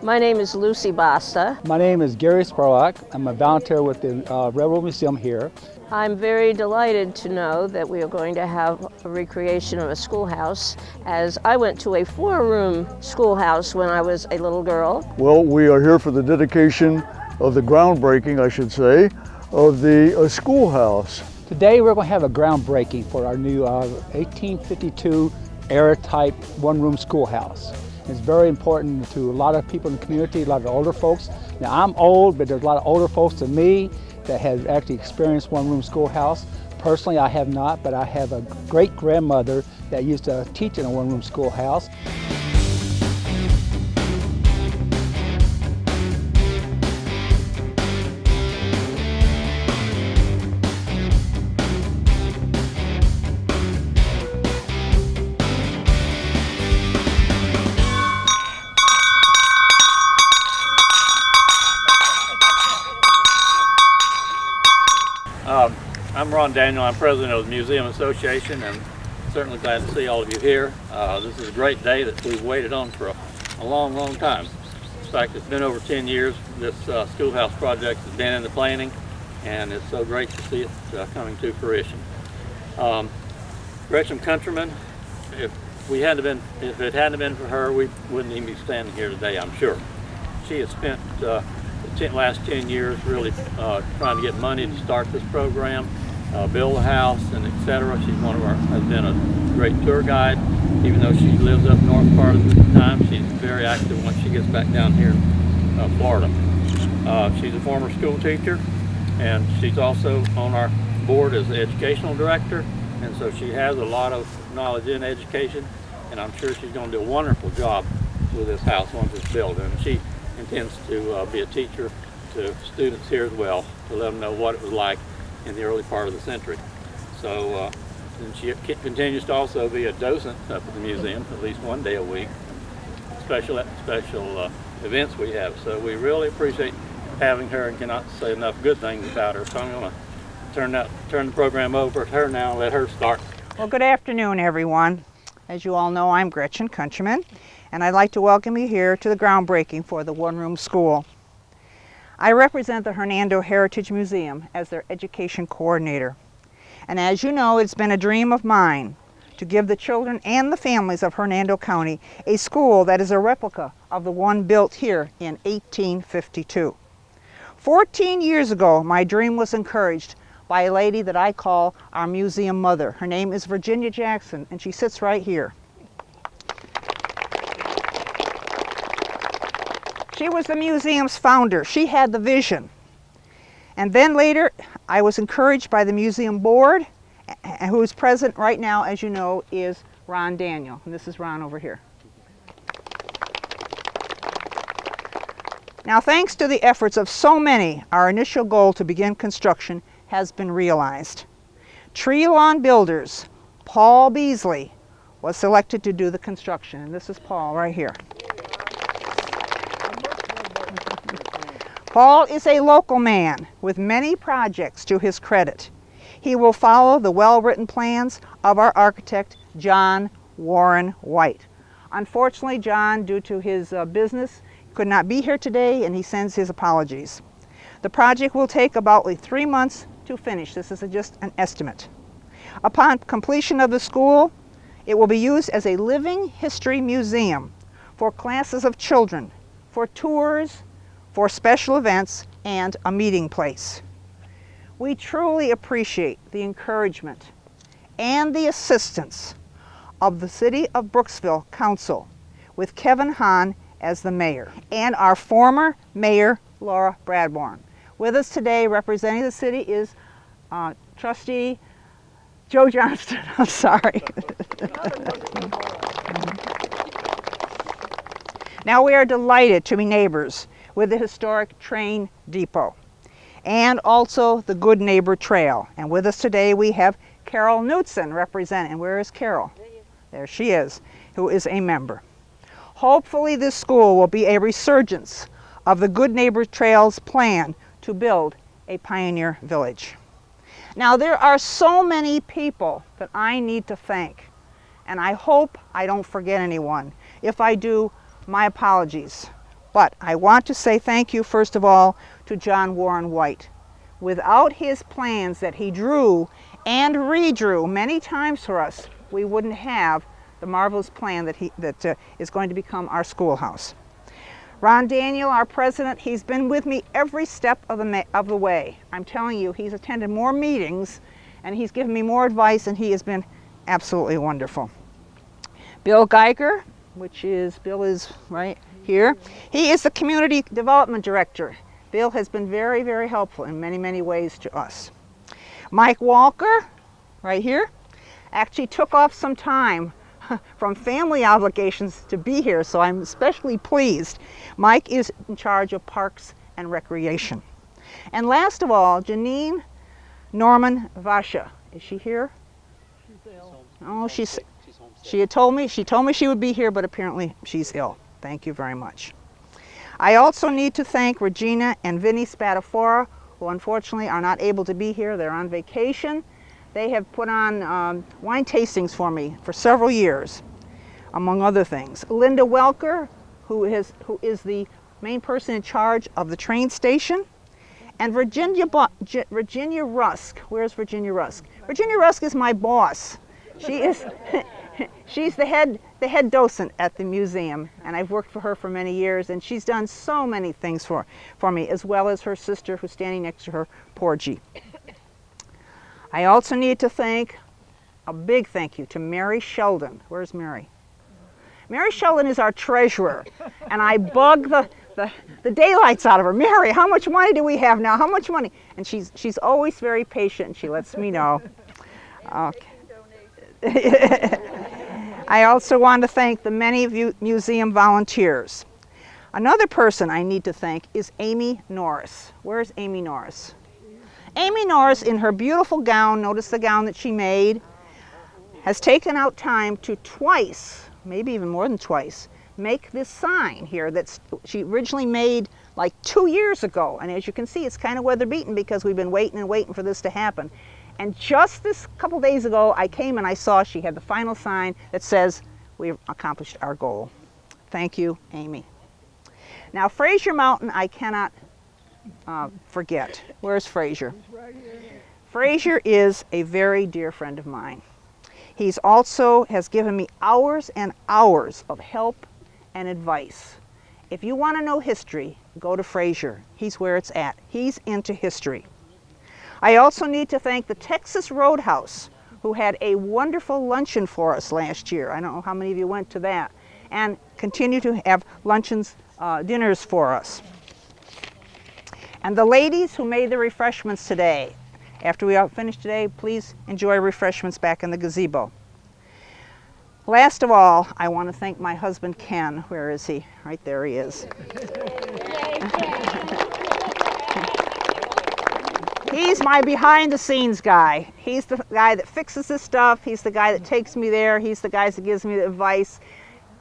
My name is Lucy Basta. My name is Gary Spirlock. I'm a volunteer with the Railroad Museum here. I'm very delighted to know that we are going to have a recreation of a schoolhouse, as I went to a 4-room schoolhouse when I was a little girl. Well, we are here for the dedication of the groundbreaking, I should say, of the schoolhouse. Today we're going to have a groundbreaking for our new 1852 era type 1-room schoolhouse. It's very important to a lot of people in the community, a lot of older folks. Now I'm old, but there's a lot of older folks than me that have actually experienced 1-room schoolhouse. Personally, I have not, but I have a great-grandmother that used to teach in a 1-room schoolhouse. I'm Ron Daniel. I'm president of the Museum Association, and certainly glad to see all of you here. This is a great day that we've waited on for a long, long time. In fact, it's been over 10 years. This schoolhouse project has been in the planning, and it's so great to see it coming to fruition. Gretchen Countryman, if it hadn't been for her, we wouldn't even be standing here today, I'm sure. She has spent the last 10 years really trying to get money to start this program, build a house, and etc. She's has been a great tour guide. Even though she lives up north part of the time, she's very active once she gets back down here in Florida. She's a former school teacher, and she's also on our board as the educational director, and so she has a lot of knowledge in education, and I'm sure she's going to do a wonderful job with this house once it's built. And she intends to be a teacher to students here as well, to let them know what it was like in the early part of the century. So and she continues to also be a docent up at the museum, at least one day a week, special events we have. So we really appreciate having her and cannot say enough good things about her. So I'm going to turn the program over to her now and let her start. Well, good afternoon, everyone. As you all know, I'm Gretchen Countryman, and I'd like to welcome you here to the groundbreaking for the 1-room school. I represent the Hernando Heritage Museum as their education coordinator. And as you know, it's been a dream of mine to give the children and the families of Hernando County a school that is a replica of the one built here in 1852. 14 years ago, my dream was encouraged by a lady that I call our museum mother. Her name is Virginia Jackson, and she sits right here. She was the museum's founder. She had the vision. And then later, I was encouraged by the museum board, who is present right now, as you know, is Ron Daniel. And this is Ron over here. Now, thanks to the efforts of so many, our initial goal to begin construction has been realized. Tree Lawn Builders, Paul Beasley, was selected to do the construction. And this is Paul right here. Paul is a local man with many projects to his credit. He will follow the well-written plans of our architect, John Warren White. Unfortunately, John, due to his business, could not be here today, and he sends his apologies. The project will take about 3 months to finish. This is just an estimate. Upon completion of the school, it will be used as a living history museum for classes of children, for tours, for special events, and a meeting place. We truly appreciate the encouragement and the assistance of the City of Brooksville Council, with Kevin Hahn as the mayor, and our former mayor, Laura Bradbourne. With us today, representing the city, is Trustee Joe Johnston. I'm sorry. Now, we are delighted to be neighbors with the historic train depot and also the Good Neighbor Trail. And with us today we have Carol Knutson representing. And where is Carol? There she is, who is a member. Hopefully this school will be a resurgence of the Good Neighbor Trail's plan to build a pioneer village. Now, there are so many people that I need to thank, and I hope I don't forget anyone. If I do, my apologies. But I want to say thank you, first of all, to John Warren White. Without his plans that he drew and redrew many times for us, we wouldn't have the marvelous plan that is going to become our schoolhouse. Ron Daniel, our president, he's been with me every step of the way. I'm telling you, he's attended more meetings and he's given me more advice, and he has been absolutely wonderful. Bill Geiger, Bill is right here. He is the community development director. Bill has been very, very helpful in many, many ways to us. Mike Walker, right here, actually took off some time from family obligations to be here, so I'm especially pleased. Mike is in charge of Parks and Recreation. And last of all, Janine Norman Vasha. Is she here? She's ill. Oh, she told me she would be here, but apparently she's ill. Thank you very much. I also need to thank Regina and Vinnie Spadafora, who unfortunately are not able to be here. They're on vacation. They have put on wine tastings for me for several years, among other things. Linda Welker, who is the main person in charge of the train station, and Virginia Rusk. Where's Virginia Rusk? Virginia Rusk is my boss. She's the head docent at the museum, and I've worked for her for many years, and she's done so many things for me, as well as her sister, who's standing next to her, Porgy. I also need to thank, a big thank you to Mary Sheldon. Where's Mary? Mary Sheldon is our treasurer, and I bug the daylights out of her. Mary, how much money do we have now? How much money? And she's always very patient, and she lets me know. Okay. I also want to thank the many museum volunteers. Another person I need to thank is Amy Norris. Where's Amy Norris? Amy Norris, in her beautiful gown, notice the gown that she made, has taken out time to twice, maybe even more than twice, make this sign here that she originally made like 2 years ago. And as you can see, it's kind of weather beaten because we've been waiting and waiting for this to happen. And just this couple days ago, I came and I saw she had the final sign that says, we've accomplished our goal. Thank you, Amy. Now, Fraser Mountain, I cannot forget. Where's Fraser? Right here. Fraser is a very dear friend of mine. He's also has given me hours and hours of help and advice. If you want to know history, go to Fraser. He's where it's at. He's into history. I also need to thank the Texas Roadhouse, who had a wonderful luncheon for us last year. I don't know how many of you went to that, and continue to have luncheons, dinners for us. And the ladies who made the refreshments today. After we all finish today, please enjoy refreshments back in the gazebo. Last of all, I want to thank my husband, Ken. Where is he? Right there he is. He's my behind-the-scenes guy. He's the guy that fixes this stuff. He's the guy that takes me there. He's the guy that gives me the advice.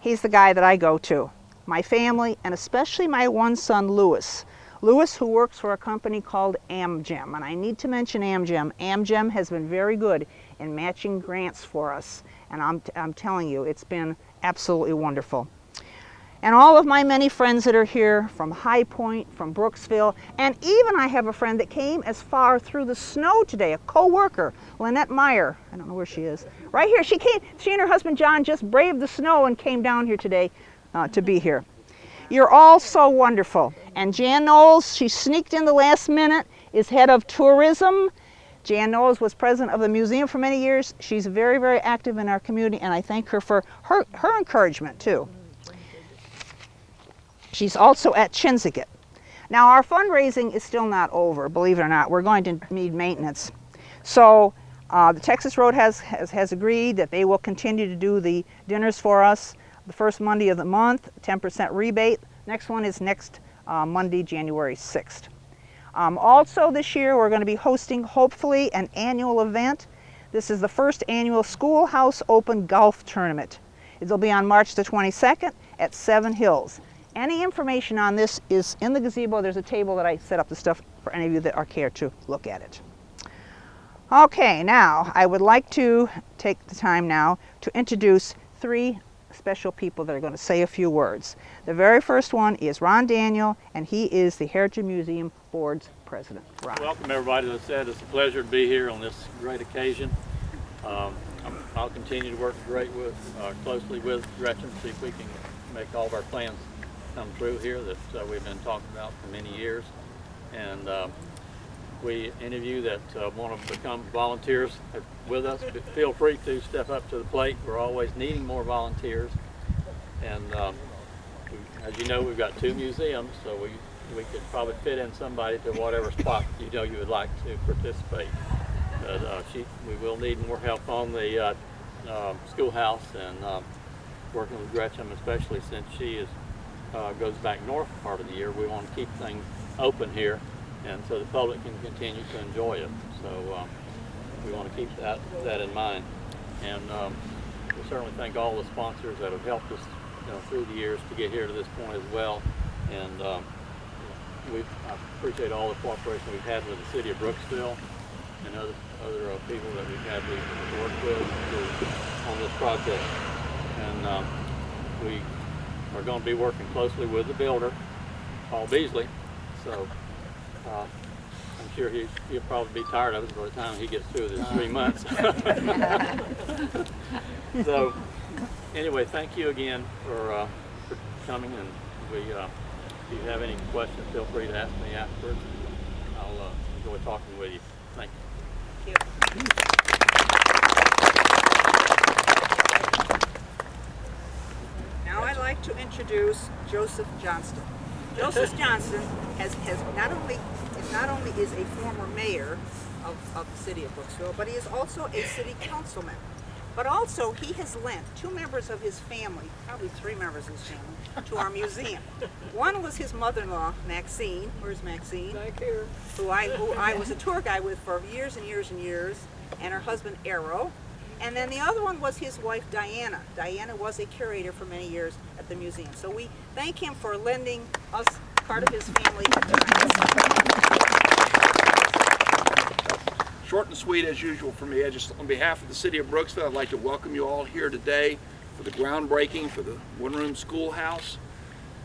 He's the guy that I go to. My family, and especially my one son, Louis. Louis, who works for a company called Amgem, and I need to mention Amgem. Amgem has been very good in matching grants for us, and I'm telling you, it's been absolutely wonderful. And all of my many friends that are here from High Point, from Brooksville, and even I have a friend that came as far through the snow today, a co-worker, Lynette Meyer. I don't know where she is. Right here, she and her husband John just braved the snow and came down here today to be here. You're all so wonderful. And Jan Knowles, she sneaked in the last minute, is head of tourism. Jan Knowles was president of the museum for many years. She's very, very active in our community, and I thank her for her encouragement too. She's also at Chinzigat. Now, our fundraising is still not over, believe it or not. We're going to need maintenance. So the Texas Road has agreed that they will continue to do the dinners for us the first Monday of the month, 10% rebate. Next one is next Monday, January 6th. Also this year, we're going to be hosting, hopefully, an annual event. This is the first annual Schoolhouse Open Golf Tournament. It'll be on March the 22nd at Seven Hills. Any information on this is in the gazebo. There's a table that I set up the stuff for any of you that are care to look at it. Okay, now I would like to take the time now to introduce three special people that are going to say a few words. The very first one is Ron Daniel, and he is the Heritage Museum Board's president. Ron. Welcome everybody. As I said, it's a pleasure to be here on this great occasion. I'll continue to work closely with Gretchen, see if we can make all of our plans come true here that we've been talking about for many years. And any of you that want to become volunteers with us, feel free to step up to the plate. We're always needing more volunteers. And as you know, we've got 2 museums, so we could probably fit in somebody to whatever spot you would like to participate. But we will need more help on the schoolhouse, and working with Gretchen, especially since she goes back north part of the year. We want to keep things open here, and so the public can continue to enjoy it. So we want to keep that in mind. And we certainly thank all the sponsors that have helped us through the years to get here to this point as well. And I appreciate all the cooperation we've had with the city of Brooksville and other people that we've had to work with on this project. And we are going to be working closely with the builder, Paul Beasley. So I'm sure he'll probably be tired of it by the time he gets through this 3 months. So anyway, thank you again for coming, and if you have any questions, feel free to ask me afterwards. I'll enjoy talking with you. Thank you. Now I'd like to introduce Joseph Johnston. Joseph Johnston is not only is a former mayor of the city of Brooksville, but he is also a city councilman. But also he has lent 2 members of his family, probably 3 members of his family, to our museum. One was his mother-in-law, Maxine. Where's Maxine? Back here. Who I was a tour guide with for years and years and years, and her husband, Arrow. And then the other one was his wife, Diana. Diana was a curator for many years at the museum. So we thank him for lending us part of his family. Short and sweet as usual for me. On behalf of the city of Brooksville, I'd like to welcome you all here today for the groundbreaking for the one-room schoolhouse.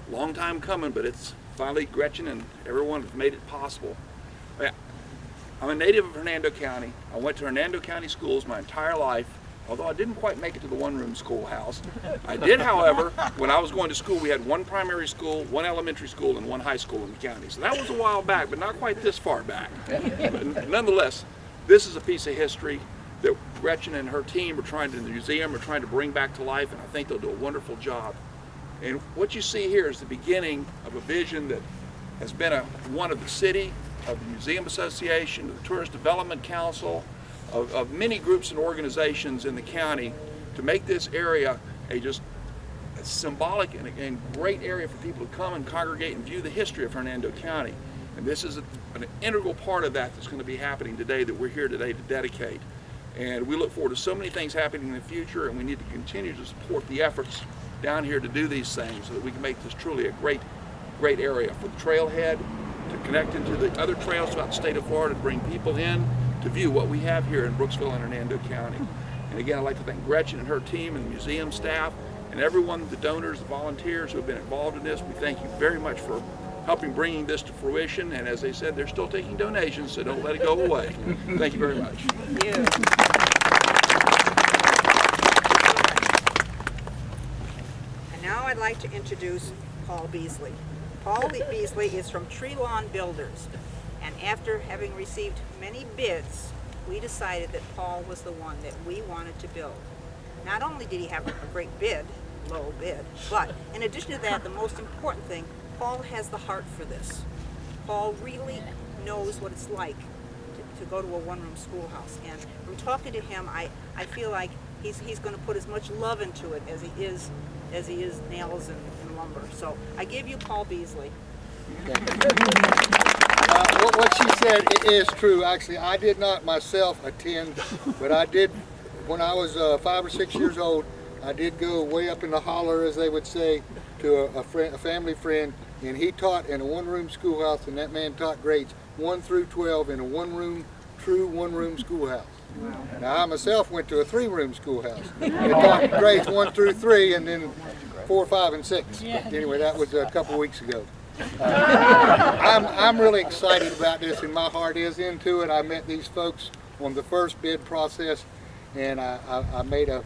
Long time coming, but it's finally Gretchen and everyone have made it possible. I'm a native of Hernando County. I went to Hernando County schools my entire life, although I didn't quite make it to the one-room schoolhouse. I did, however, when I was going to school, we had 1 primary school, 1 elementary school, and 1 high school in the county. So that was a while back, but not quite this far back. But nonetheless, this is a piece of history that Gretchen and her team the museum are trying to bring back to life, and I think they'll do a wonderful job. And what you see here is the beginning of a vision that has been one of the city, of the Museum Association, of the Tourist Development Council, of many groups and organizations in the county to make this area a symbolic and great area for people to come and congregate and view the history of Hernando County. And this is an integral part of that's going to be happening today, that we're here today to dedicate. And we look forward to so many things happening in the future, and we need to continue to support the efforts down here to do these things so that we can make this truly a great area for the trailhead, to connect into the other trails throughout the state of Florida, to bring people in to view what we have here in Brooksville and Hernando County. And again, I'd like to thank Gretchen and her team and the museum staff and everyone, the donors, the volunteers who have been involved in this. We thank you very much for helping bringing this to fruition, and as they said, they're still taking donations, so don't let it go away. Thank you very much. Thank you. And now I'd like to introduce Paul Beasley. Paul Beasley is from Tree Lawn Builders, and after having received many bids, we decided that Paul was the one that we wanted to build. Not only did he have a great bid, low bid, but in addition to that, the most important thing, Paul has the heart for this. Paul really knows what it's like to go to a one-room schoolhouse, and from talking to him, I feel like he's going to put as much love into it as he is nails and lumber. So I give you Paul Beasley. What she said is true. Actually, I did not myself attend, but I did when I was 5 or 6 years old. I did go way up in the holler, as they would say, to a family friend, and he taught in a one-room schoolhouse, and that man taught grades 1 through 12 in a one-room true one-room schoolhouse. Now, I myself went to a three-room schoolhouse. It taught grades 1 through 3 and then 4, 5, and 6. But anyway, that was a couple weeks ago. I'm really excited about this, and my heart is into it. I met these folks on the first bid process, and I made a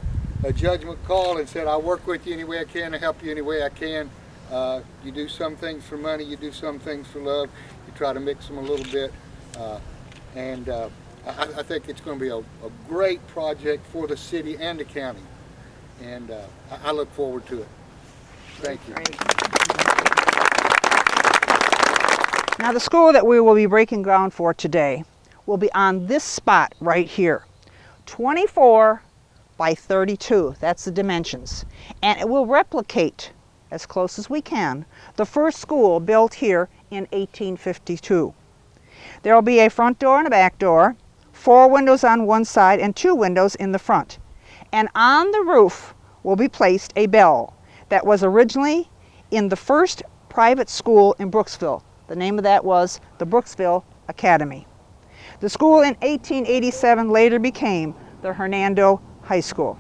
judgment call and said, I'll work with you any way I can to help you any way I can. You do some things for money, you do some things for love. You try to mix them a little bit. I think it's going to be a great project for the city and the county. And I look forward to it. Thank you. Now the school that we will be breaking ground for today will be on this spot right here. 24 by 32, that's the dimensions. And it will replicate, as close as we can, the first school built here in 1852. There will be a front door and a back door, 4 windows on one side and 2 windows in the front. And on the roof will be placed a bell that was originally in the first private school in Brooksville. The name of that was the Brooksville Academy. The school in 1887 later became the Hernando High School.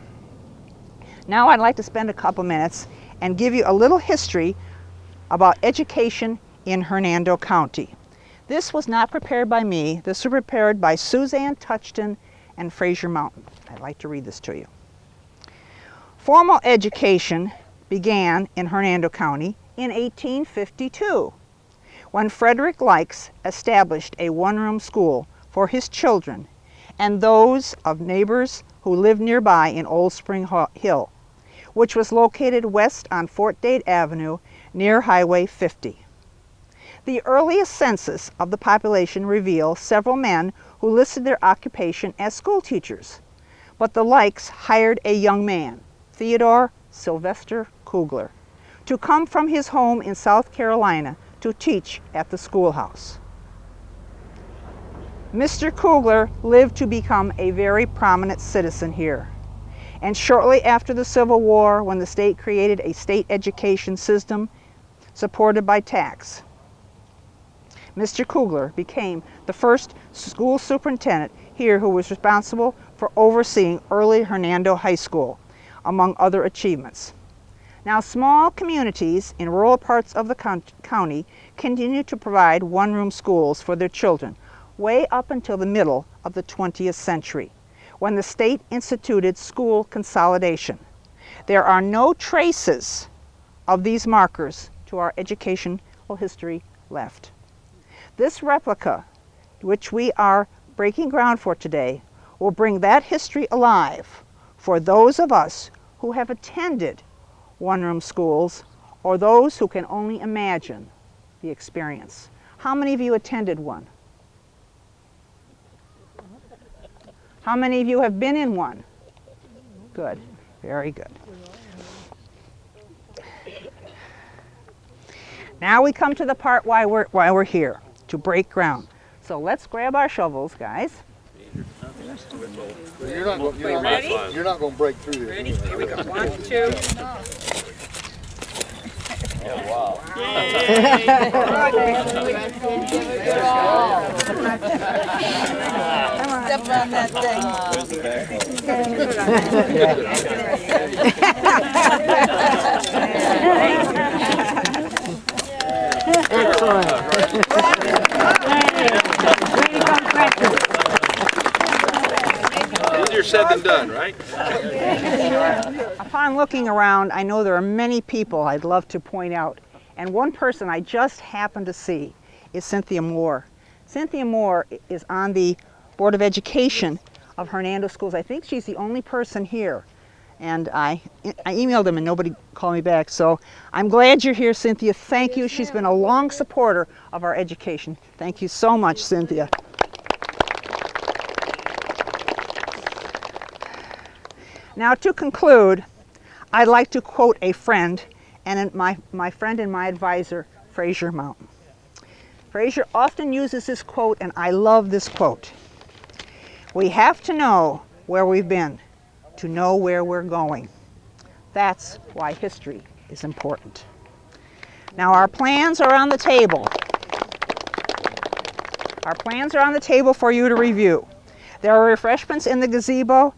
Now I'd like to spend a couple minutes and give you a little history about education in Hernando County. This was not prepared by me. This was prepared by Suzanne Touchton and Fraser Mountain. I'd like to read this to you. Formal education began in Hernando County in 1852 when Frederick Likes established a one-room school for his children and those of neighbors who lived nearby in Old Spring Hill, which was located west on Fort Dade Avenue near Highway 50. The earliest census of the population reveals several men who listed their occupation as school teachers, but the Likes hired a young man, Theodore Sylvester Kugler, to come from his home in South Carolina to teach at the schoolhouse. Mr. Kugler lived to become a very prominent citizen here, and shortly after the Civil War, when the state created a state education system supported by tax, Mr. Kugler became the first school superintendent here who was responsible for overseeing early Hernando High School, among other achievements. Now, small communities in rural parts of the county continue to provide one-room schools for their children way up until the middle of the 20th century, when the state instituted school consolidation. There are no traces of these markers to our educational history left. This replica, which we are breaking ground for today, will bring that history alive for those of us who have attended one-room schools or those who can only imagine the experience. How many of you attended one? How many of you have been in one? Good, very good. Now we come to the part why we're here, to break ground. So let's grab our shovels, guys. You're not going to break through this. Ready? Here we go. 1, 2. Oh, wow. Step on that thing. Easier said than done, right? Upon looking around, I know there are many people I'd love to point out. And one person I just happened to see is Cynthia Moore. Cynthia Moore is on the Board of Education of Hernando Schools. I think she's the only person here. And I emailed them and nobody called me back. So I'm glad you're here, Cynthia. Thank you. She's been a long supporter of our education. Thank you so much, Cynthia. Now, to conclude, I'd like to quote a friend, and my friend and my advisor, Fraser Mountain. Fraser often uses this quote, and I love this quote. We have to know where we've been to know where we're going. That's why history is important. Now, our plans are on the table. Our plans are on the table for you to review. There are refreshments in the gazebo,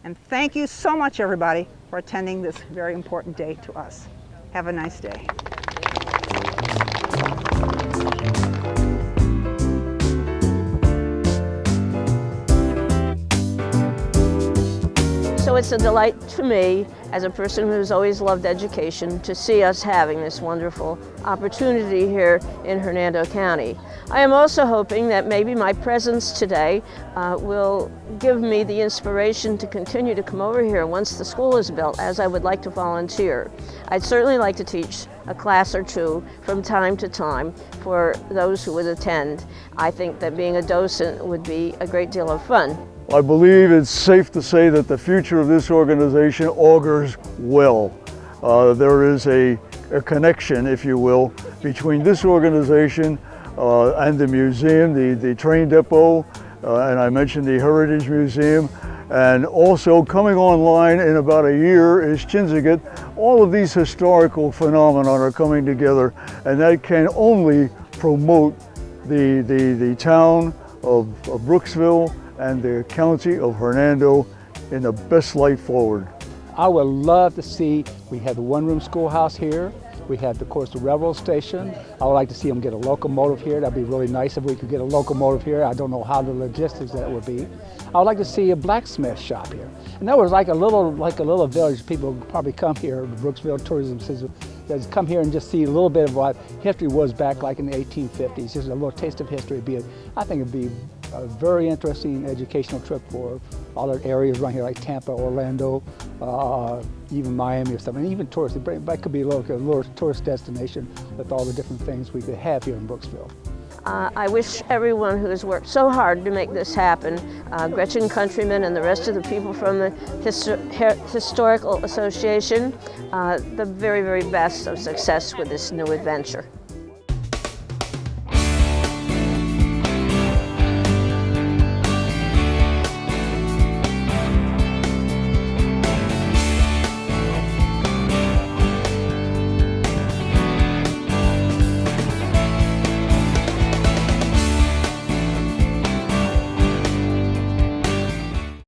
and thank you so much, everybody, for attending this very important day to us. Have a nice day. So it's a delight to me, as a person who's always loved education, to see us having this wonderful opportunity here in Hernando County. I am also hoping that maybe my presence today will give me the inspiration to continue to come over here once the school is built, as I would like to volunteer. I'd certainly like to teach a class or two from time to time for those who would attend. I think that being a docent would be a great deal of fun. I believe it's safe to say that the future of this organization augurs well. There is a connection, if you will, between this organization and the museum, the train depot, and I mentioned the Heritage Museum, and also coming online in about a year is Chinzigat. All of these historical phenomena are coming together, and that can only promote the town of Brooksville and the county of Hernando in the best light forward. I would love to see, we have the one-room schoolhouse here. We have, of course, the railroad station. I would like to see them get a locomotive here. That'd be really nice if we could get a locomotive here. I don't know how the logistics that would be. I would like to see a blacksmith shop here. And that was like a little village. People probably come here, the Brooksville Tourism System, come here and just see a little bit of what history was back like in the 1850s. Just a little taste of history. I think it'd be a very interesting educational trip for other areas around here like Tampa, Orlando, even Miami or something, even tourists. That could be a little tourist destination with all the different things we could have here in Brooksville. I wish everyone who has worked so hard to make this happen, Gretchen Countryman and the rest of the people from the Historical Association, the very, very best of success with this new adventure.